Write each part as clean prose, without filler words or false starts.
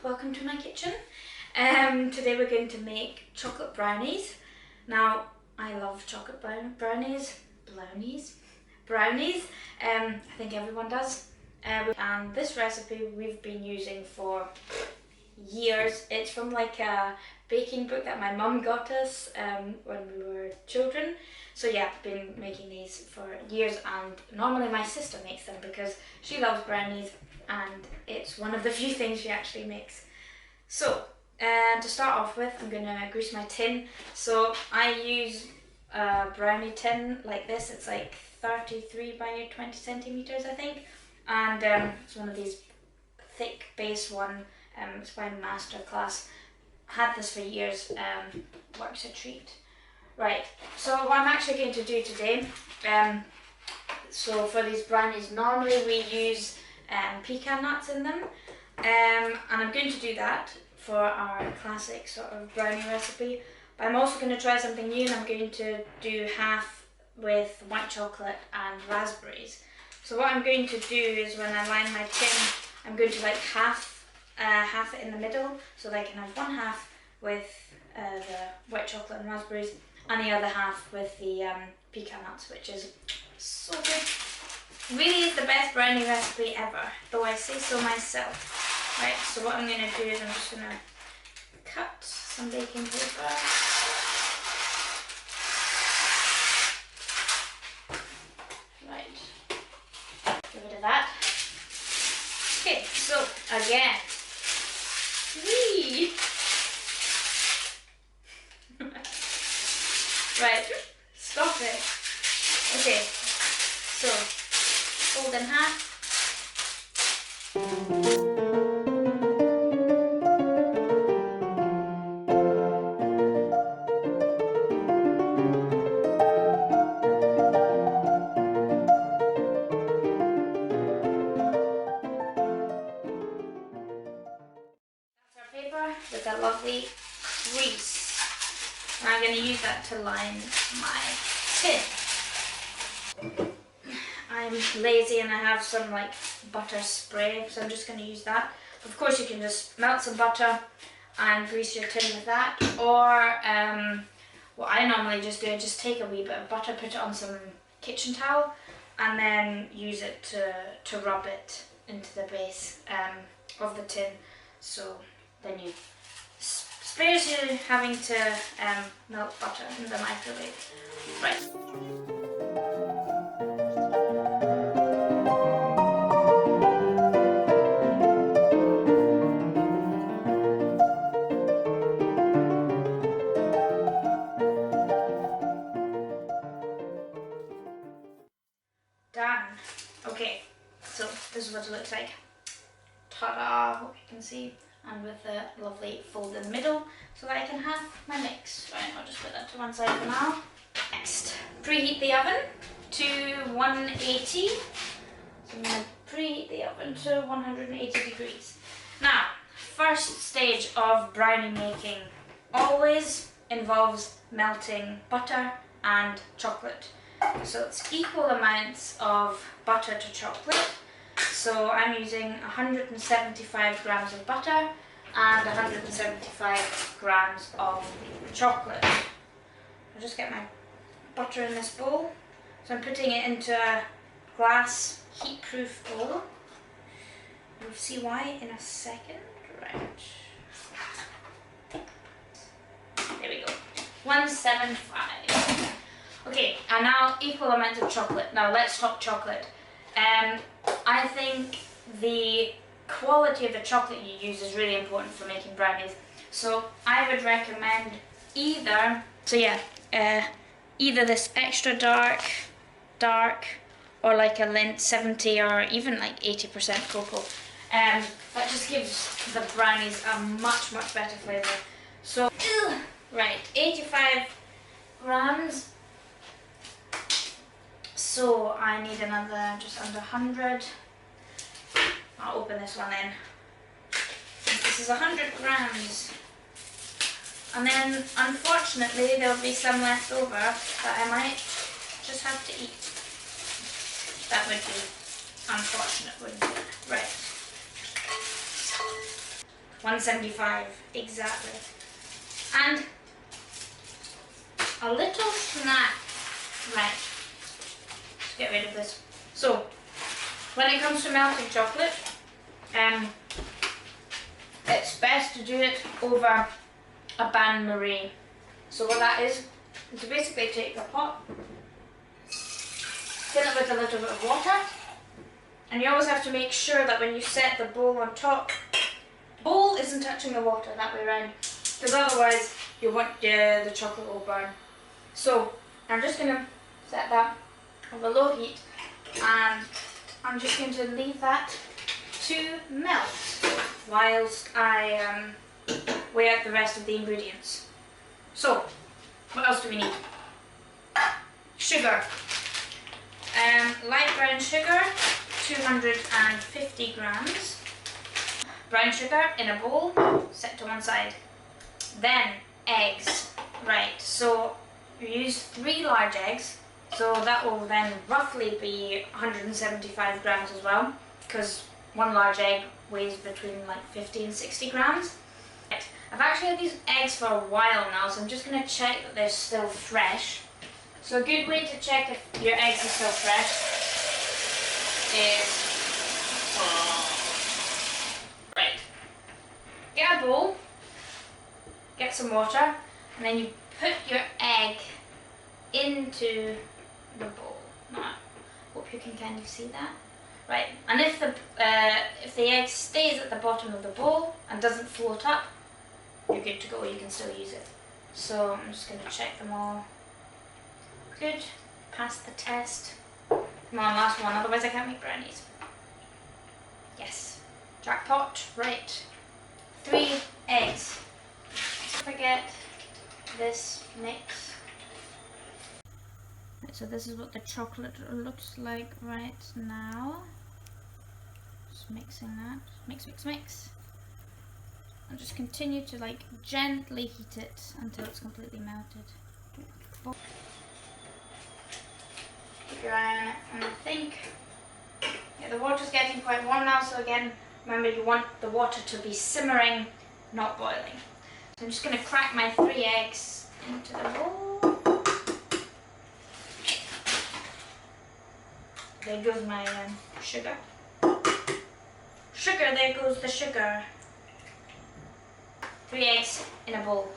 welcome to my kitchen. Today we're going to make chocolate brownies. Now, I love chocolate brownies. I think everyone does. And this recipe we've been using for years. It's from like a baking book that my mum got us when we were children. So yeah, I've been making these for years, and normally my sister makes them because she loves brownies and it's one of the few things she actually makes. So to start off with, I'm going to grease my tin. So I use a brownie tin like this. It's like 33 by 20 centimeters, I think, and it's one of these thick base one. It's by Masterclass. Had this for years. Works a treat. Right, so what I'm actually going to do today, so for these brownies, normally we use pecan nuts in them, and I'm going to do that for our classic sort of brownie recipe, but I'm also going to try something new, and I'm going to do half with white chocolate and raspberries. So what I'm going to do is, when I line my tin, I'm going to like half it in the middle, so that I can have one half with the white chocolate and raspberries, and the other half with the pecan nuts, which is so good. Really is the best brownie recipe ever, though I say so myself. Right, so what I'm going to do is I'm just going to cut some baking paper. Right, get rid of that. Okay, so again. Whee! Right, stop it. Okay, so fold in half. That's our paper with that lovely crease. And I'm going to use that to line my tin. I'm lazy and I have some like butter spray, so I'm just going to use that. Of course, you can just melt some butter and grease your tin with that, or what I normally just do is just take a wee bit of butter, put it on some kitchen towel, and then use it to rub it into the base of the tin. So then you spares you having to melt butter in the microwave. Right. Done. Okay, so this is what it looks like. Ta-da! Hope you can see. And with a lovely fold in the middle, so that I can have my mix. Right, I'll just put that to one side for now. Next, preheat the oven to 180. So I'm going to preheat the oven to 180 degrees. Now, first stage of brownie making always involves melting butter and chocolate. So it's equal amounts of butter to chocolate. So I'm using 175 grams of butter and 175 grams of chocolate. I'll just get my butter in this bowl. So I'm putting it into a glass heat-proof bowl. You'll see why in a second. Right. There we go. 175. Okay, and now equal amounts of chocolate. Now let's talk chocolate. I think the quality of the chocolate you use is really important for making brownies. So I would recommend either this extra dark, or like a Lindt 70 or even like 80% cocoa. That just gives the brownies a much better flavour. So, right, 85 grams. So I need another just under 100. I'll open this one in. This is 100 grams. And then unfortunately there'll be some left over that I might just have to eat. That would be unfortunate, wouldn't it? Right. 175, exactly. And a little snack. Right, let's get rid of this. So, when it comes to melting chocolate, it's best to do it over a bain-marie. So what that is to basically take the pot, fill it with a little bit of water, and you always have to make sure that when you set the bowl on top, the bowl isn't touching the water, that way around, because otherwise you want the chocolate will burn. So I'm just going to set that on a low heat, and I'm just going to leave that to melt whilst I weigh out the rest of the ingredients. So, what else do we need? Sugar. Light brown sugar, 250 grams. Brown sugar in a bowl, set to one side. Then eggs. Right, so you use 3 large eggs, so that will then roughly be 175 grams as well, because 1 large egg weighs between like 50 and 60 grams. Right. I've actually had these eggs for a while now, so I'm just going to check that they're still fresh. So a good way to check if your eggs are still fresh is, right, get a bowl, get some water, and then you put your egg into the bowl. Now, I hope you can kind of see that. Right, and if the egg stays at the bottom of the bowl and doesn't float up, you're good to go, you can still use it. So I'm just going to check them all. Good, passed the test. Come on, last one, otherwise I can't make brownies. Yes, jackpot. Right, 3 eggs. Don't forget this mix. Right, so this is what the chocolate looks like right now. Just mixing that. Mix, mix, mix. And just continue to like gently heat it until it's completely melted. Keep your eye on it, and I think the water's getting quite warm now, so again, remember you want the water to be simmering, not boiling. So I'm just going to crack my 3 eggs into the bowl. There goes my sugar. Sugar, there goes the sugar. 3 eggs in a bowl.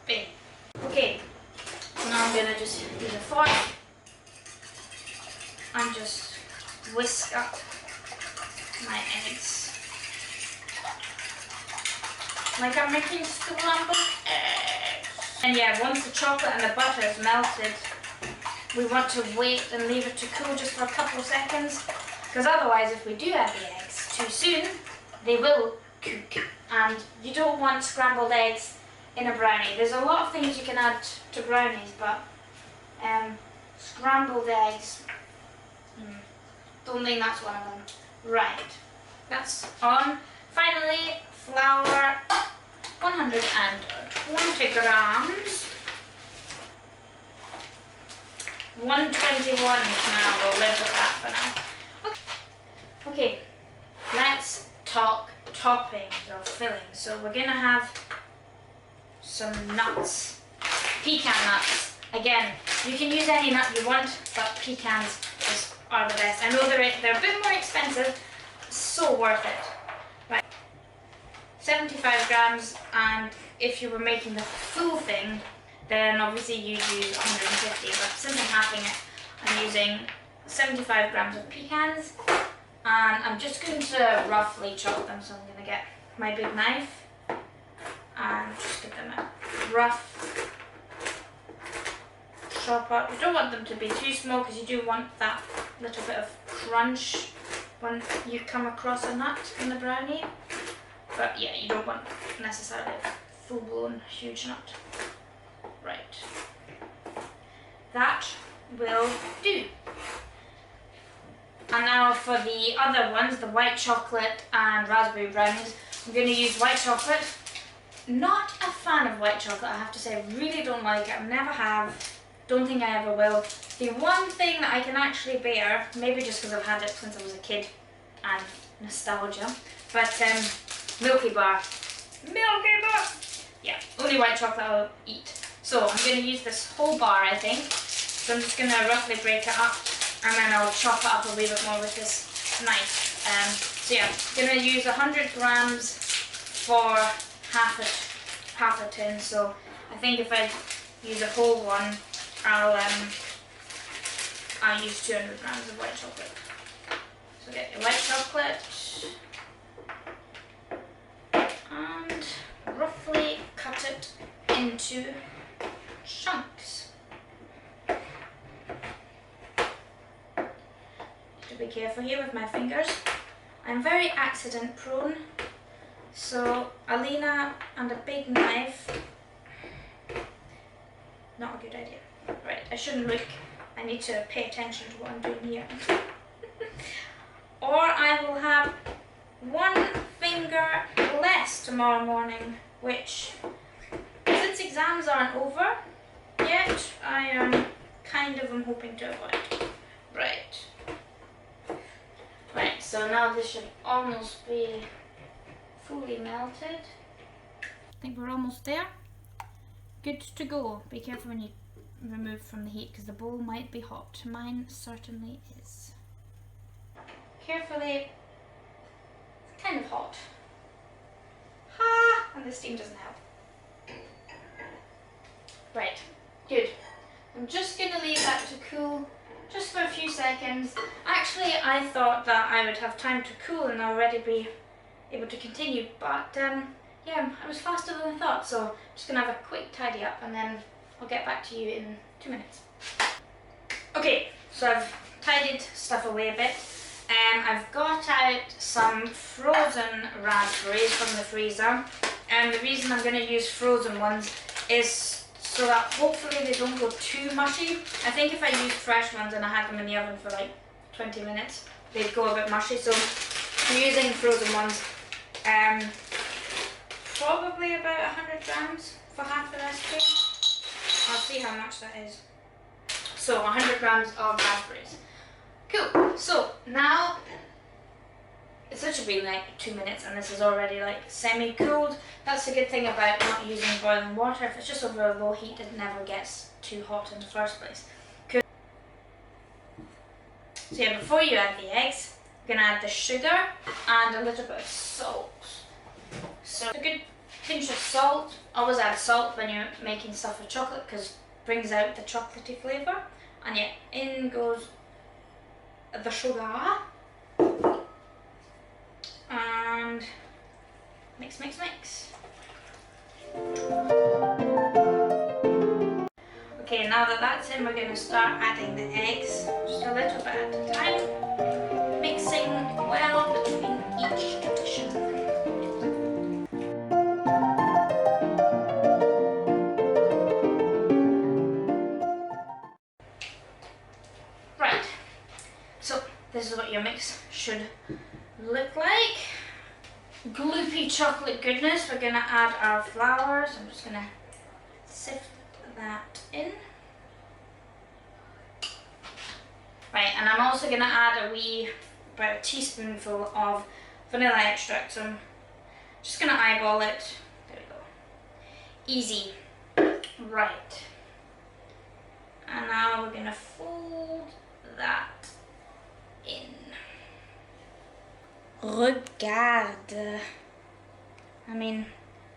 Big. Okay, so now I'm going to just use a fork and just whisk up my eggs. Like I'm making scrambled eggs. And yeah, once the chocolate and the butter is melted, we want to wait and leave it to cool just for a couple of seconds, because otherwise if we do add the eggs too soon, they will cook. And you don't want scrambled eggs in a brownie. There's a lot of things you can add to brownies, but scrambled eggs, don't think that's one of them. Right, that's on. Finally, flour, 120 grams. 121 now, we'll live with that for now. Okay, let's talk toppings or fillings. So we're going to have some nuts, pecan nuts. Again, you can use any nut you want, but pecans are the best. I know they're a bit more expensive, so worth it. Right, 75 grams, and if you were making the full thing, then obviously you'd use 150, but since I'm halving it, I'm using 75 grams of pecans, and I'm just going to roughly chop them. So I'm going to get my big knife and just give them a rough chop up. You don't want them to be too small, because you do want that little bit of crunch when you come across a nut in the brownie. But yeah, you don't want necessarily a full-blown huge nut. Right, that will do. And now for the other ones, the white chocolate and raspberry brownies, I'm going to use white chocolate. Not a fan of white chocolate, I have to say. I really don't like it. I never have. Don't think I ever will. The one thing that I can actually bear, maybe just because I've had it since I was a kid and nostalgia, but Milky bar. Milky bar! Yeah, only white chocolate I'll eat. So I'm going to use this whole bar, I think. So I'm just going to roughly break it up, and then I'll chop it up a wee bit more with this knife. So yeah, I'm going to use 100 grams for half a tin. So I think if I use a whole one, I'll use 200 grams of white chocolate. So get your white chocolate and roughly cut it into chunks. To be careful here with my fingers. I'm very accident prone, so Alina and a big knife, not a good idea. Right, I shouldn't look. I need to pay attention to what I'm doing here. Or I will have one finger less tomorrow morning, which, since exams aren't over yet, I kind of am hoping to avoid. Right. Right, so now this should almost be fully melted. I think we're almost there. Good to go. Be careful when you remove from the heat because the bowl might be hot. Mine certainly is. Carefully. It's kind of hot. Ha! And the steam doesn't help. Right, good. I'm just going to leave that to cool just for a few seconds. Actually, I thought that I would have time to cool and already be able to continue, but yeah, I was faster than I thought, so I'm just going to have a quick tidy up and then I'll get back to you in 2 minutes. Okay, so I've tidied stuff away a bit. I've got out some frozen raspberries from the freezer, and the reason I'm going to use frozen ones is so that hopefully they don't go too mushy. I think if I used fresh ones and I had them in the oven for like 20 minutes, they'd go a bit mushy, so I'm using frozen ones. Probably about 100 grams for half the recipe. I'll see how much that is. So 100 grams of raspberries. Cool, so now it should have been like 2 minutes and this is already like semi-cooled. That's the good thing about not using boiling water. If it's just over a low heat, it never gets too hot in the first place. Cool. So yeah, before you add the eggs, you're going to add the sugar and a little bit of salt. So a good pinch of salt. Always add salt when you're making stuff with chocolate because it brings out the chocolatey flavour. And yeah, in goes the sugar. And mix, mix, mix. Okay, now that that's in, we're going to start adding the eggs, just a little bit at a time, mixing well between each addition. Right, so this is what your mix should look like. Gloopy chocolate goodness. We're going to add our flour, so I'm just going to sift that in. Right, and I'm also going to add about a teaspoonful of vanilla extract. So I'm just going to eyeball it. There we go. Easy. Right. And now we're going to fold that in. Regarde. I mean,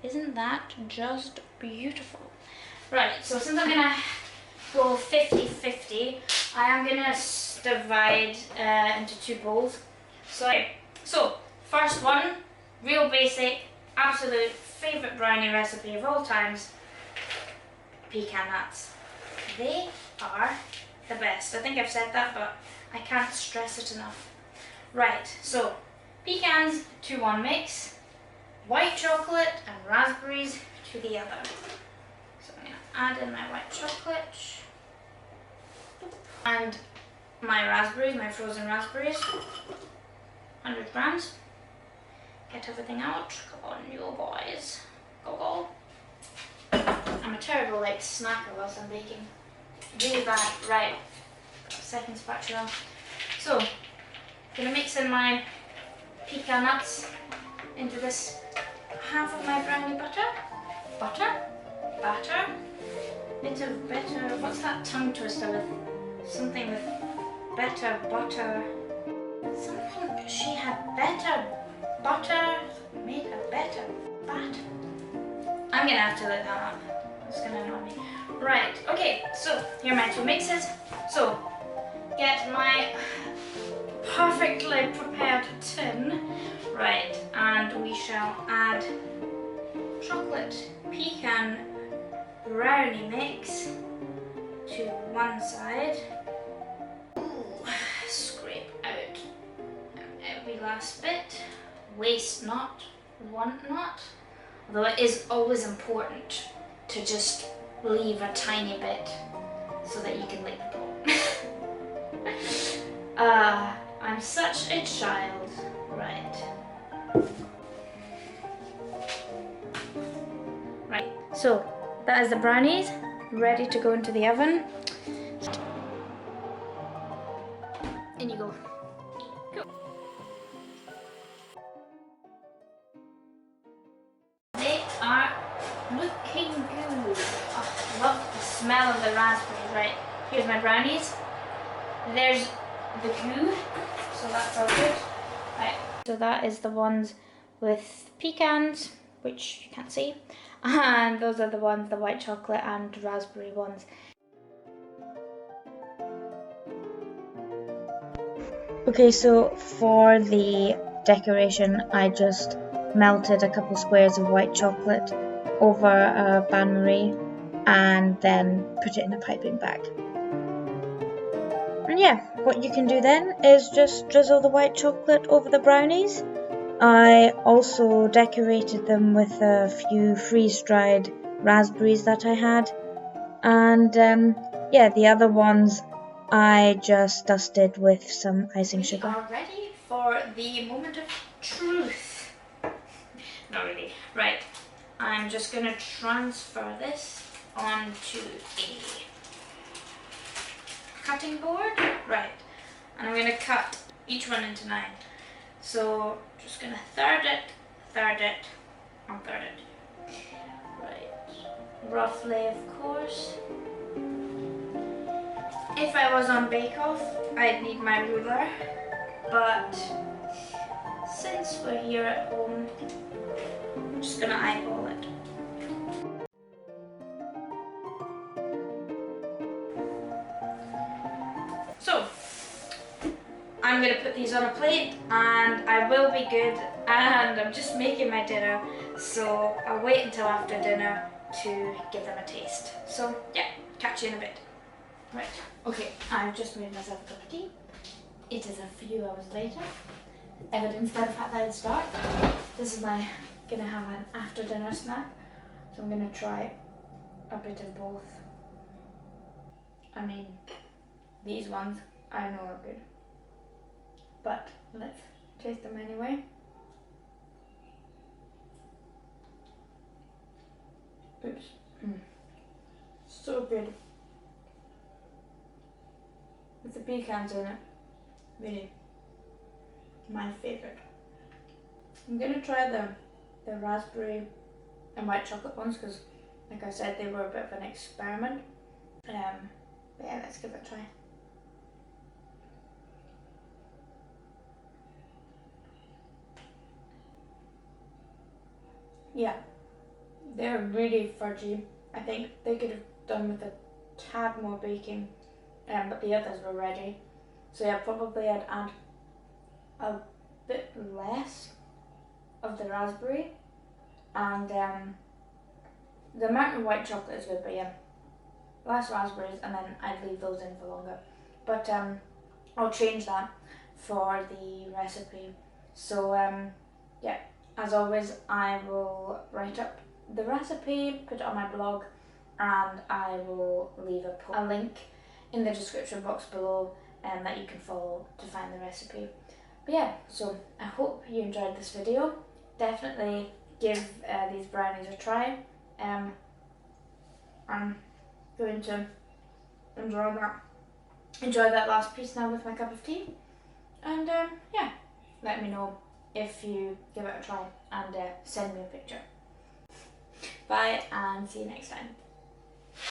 isn't that just beautiful? Right, so since I'm gonna go 50-50, I am gonna divide into 2 bowls. So first one, real basic, absolute favourite brownie recipe of all times, pecan nuts. They are the best. I think I've said that, but I can't stress it enough. Right, so pecans to one mix, white chocolate and raspberries to the other. So I'm going to add in my white chocolate and my raspberries, my frozen raspberries, 100 grams. Get everything out. Come on, you boys. Go, go. I'm a terrible snacker whilst I'm baking. Really bad. Right, second spatula. So, I'm going to mix in my pecan nuts into this half of my brownie butter. Batter. Bit of better, what's that tongue twister with? Something with better butter. Something, she had better butter, made a better batter. I'm gonna have to look that up. It's gonna annoy me. Right, okay, so here are my two mixes. So, get my perfectly prepared tin. Right, and we shall add chocolate pecan brownie mix to one side. Ooh, scrape out every last bit. Waste not, want not. Although it is always important to just leave a tiny bit so that you can lick the bowl. I'm such a child. Right. Right, so that is the brownies ready to go into the oven. In you go. Cool. They are looking good. Oh, love the smell of the raspberries. Right, here's my brownies. There's the goo, so that's all good. Right, so that is the ones with pecans, which you can't see, and those are the ones, the white chocolate and raspberry ones. Okay, so for the decoration, I just melted a couple squares of white chocolate over a bain-marie and then put it in a piping bag. And yeah, what you can do then is just drizzle the white chocolate over the brownies. I also decorated them with a few freeze-dried raspberries that I had. And yeah, the other ones I just dusted with some icing sugar. We are ready for the moment of truth. Not really. Right, I'm just going to transfer this onto a cutting board. Right, and I'm going to cut each one into 9. So just going to third it, and third it. Right, roughly, of course. If I was on Bake Off, I'd need my ruler, but since we're here at home, I'm just gonna eyeball it. So, I'm gonna put these on a plate and I will be good, and I'm just making my dinner, so I'll wait until after dinner to give them a taste. So yeah, catch you in a bit. Right, okay, I've just made myself a cup of tea. It is a few hours later. Evidence by the fact that it's dark. This is gonna have an after dinner snack. So I'm gonna try a bit of both. I mean, these ones I know are good. But let's taste them anyway. Oops. So good. With the pecans in it. Really. My favourite. I'm gonna try the raspberry and white chocolate ones because, like I said, they were a bit of an experiment. But yeah, let's give it a try. Yeah, they're really fudgy. I think they could have done with a tad more baking, but the others were ready. So yeah, probably I'd add a bit less of the raspberry, and the amount of white chocolate is good, but yeah, less raspberries, and then I'd leave those in for longer. But I'll change that for the recipe. So yeah, as always, I will write up the recipe, put it on my blog, and I will leave a link in the description box below that you can follow to find the recipe. But yeah, so I hope you enjoyed this video. Definitely give these brownies a try. I'm going to enjoy that last piece now with my cup of tea. And yeah, let me know if you give it a try. and send me a picture. Bye and see you next time.